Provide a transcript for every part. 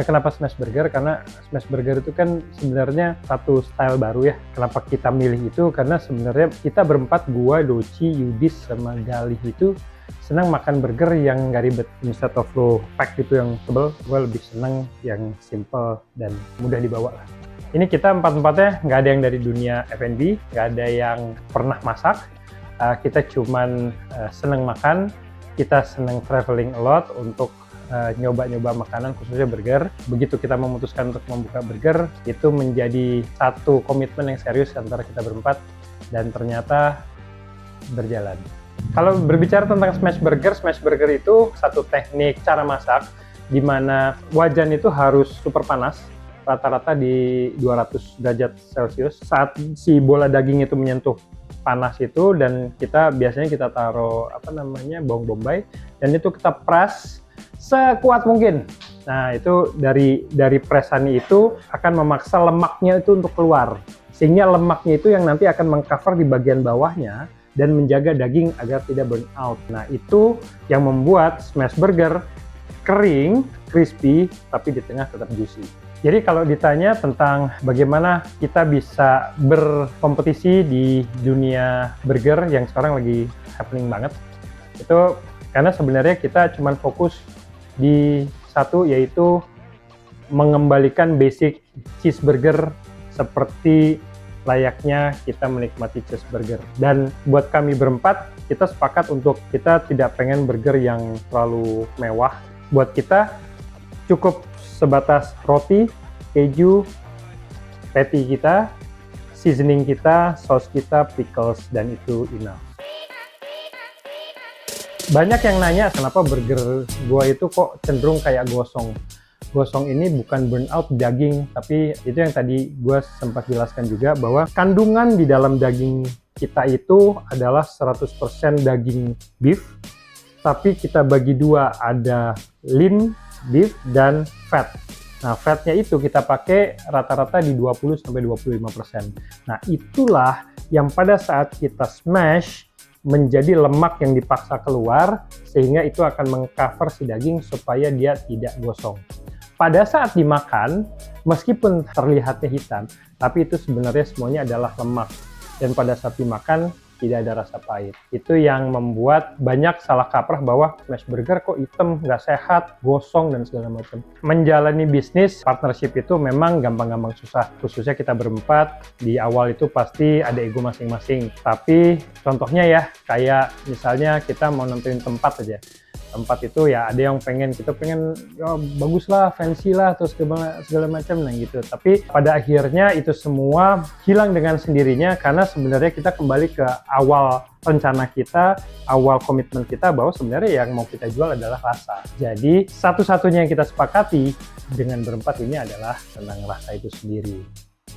Kenapa smash burger? Karena smash burger itu kan sebenarnya satu style baru ya. Kenapa kita milih itu? Karena sebenarnya kita berempat, gua, Doci, Yudis, sama Galih itu senang makan burger yang nggak ribet. Instead of lo pack gitu yang tebel, gue lebih senang yang simple dan mudah dibawa lah. Ini kita empat-empatnya nggak ada yang dari dunia F&B, nggak ada yang pernah masak. Kita cuman senang makan, kita senang traveling a lot untuk nyoba-nyoba makanan, khususnya burger. Begitu kita memutuskan untuk membuka burger, itu menjadi satu komitmen yang serius antara kita berempat, dan ternyata berjalan. Kalau berbicara tentang smash burger itu satu teknik cara masak di mana wajan itu harus super panas, rata-rata di 200 derajat Celcius. Saat si bola daging itu menyentuh panas itu, dan biasanya kita taruh bawang bombay, dan itu kita press sekuat mungkin. Nah, itu dari presan itu akan memaksa lemaknya itu untuk keluar, sehingga lemaknya itu yang nanti akan mengcover di bagian bawahnya dan menjaga daging agar tidak burn out. Nah, itu yang membuat smash burger kering, crispy, tapi di tengah tetap juicy. Jadi kalau ditanya tentang bagaimana kita bisa berkompetisi di dunia burger yang sekarang lagi happening banget, itu karena sebenarnya kita cuma fokus di satu, yaitu mengembalikan basic cheeseburger seperti layaknya kita menikmati cheeseburger. Dan buat kami berempat, kita sepakat untuk kita tidak pengen burger yang terlalu mewah. Buat kita cukup sebatas roti, keju, patty kita, seasoning kita, sauce kita, pickles, dan itu enough. Banyak yang nanya kenapa burger gua itu kok cenderung kayak gosong. Gosong ini bukan burnout daging, tapi itu yang tadi gue sempat jelaskan juga, bahwa kandungan di dalam daging kita itu adalah 100% daging beef, tapi kita bagi dua, ada lean beef dan fat. Nah, fatnya itu kita pakai rata-rata di 20-25%. Nah, itulah yang pada saat kita smash menjadi lemak yang dipaksa keluar, sehingga itu akan mengcover si daging supaya dia tidak gosong. Pada saat dimakan, meskipun terlihatnya hitam, tapi itu sebenarnya semuanya adalah lemak. Dan pada saat dimakan, tidak ada rasa pahit. Itu yang membuat banyak salah kaprah bahwa smash burger kok hitam, nggak sehat, gosong, dan segala macam. Menjalani bisnis partnership itu memang gampang-gampang susah. Khususnya kita berempat, di awal itu pasti ada ego masing-masing. Tapi contohnya ya, kayak misalnya kita mau nentuin tempat aja. Tempat itu ya ada yang kita pengen ya, bagus lah, fancy lah, terus segala macam, nah gitu. Tapi pada akhirnya itu semua hilang dengan sendirinya, karena sebenarnya kita kembali ke awal rencana kita, awal komitmen kita, bahwa sebenarnya yang mau kita jual adalah rasa. Jadi satu-satunya yang kita sepakati dengan berempat ini adalah tentang rasa itu sendiri.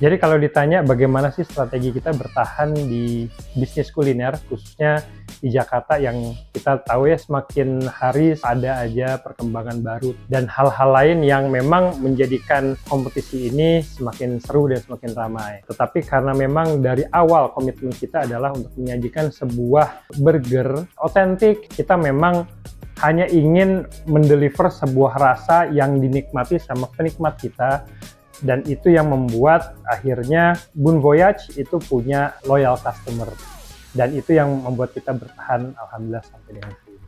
Jadi kalau ditanya bagaimana sih strategi kita bertahan di bisnis kuliner, khususnya di Jakarta yang kita tahu ya semakin hari ada aja perkembangan baru dan hal-hal lain yang memang menjadikan kompetisi ini semakin seru dan semakin ramai. Tetapi karena memang dari awal komitmen kita adalah untuk menyajikan sebuah burger otentik, kita memang hanya ingin mendeliver sebuah rasa yang dinikmati sama penikmat kita. Dan itu yang membuat akhirnya Bon Voyage itu punya loyal customer. Dan itu yang membuat kita bertahan, alhamdulillah, sampai dengan hari ini.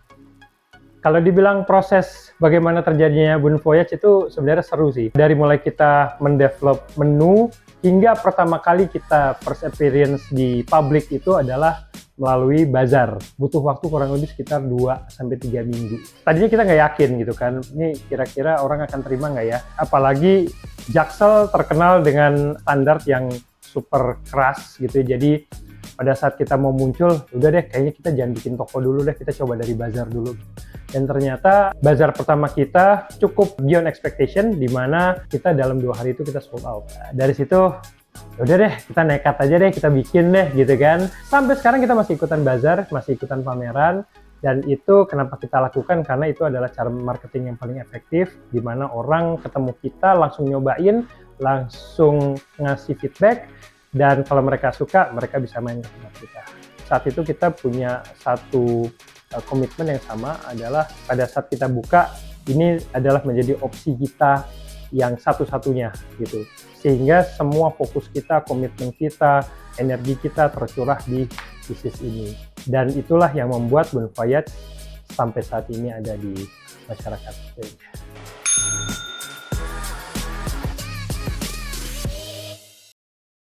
Kalau dibilang proses bagaimana terjadinya Bon Voyage itu sebenarnya seru sih. Dari mulai kita mendevelop menu, hingga pertama kali kita first appearance di publik itu adalah melalui bazar. Butuh waktu kurang lebih sekitar 2-3 minggu. Tadinya kita nggak yakin gitu kan, ini kira-kira orang akan terima nggak ya? Apalagi Jaksel terkenal dengan standar yang super keras gitu. Jadi pada saat kita mau muncul, udah deh kayaknya kita jangan bikin toko dulu deh, kita coba dari bazar dulu. Dan ternyata bazar pertama kita cukup beyond expectation, di mana kita dalam 2 hari itu kita sold out. Dari situ udah deh, kita nekat aja deh, kita bikin deh gitu kan. Sampai sekarang kita masih ikutan bazar, masih ikutan pameran. Dan itu kenapa kita lakukan, karena itu adalah cara marketing yang paling efektif, di mana orang ketemu kita, langsung nyobain, langsung ngasih feedback, dan kalau mereka suka, mereka bisa main ke tempat kita. Saat itu kita punya satu komitmen yang sama, adalah pada saat kita buka, ini adalah menjadi opsi kita yang satu-satunya gitu. Sehingga semua fokus kita, komitmen kita, energi kita tercurah di bisnis ini. Dan itulah yang membuat Bonvoyage sampai saat ini ada di masyarakat.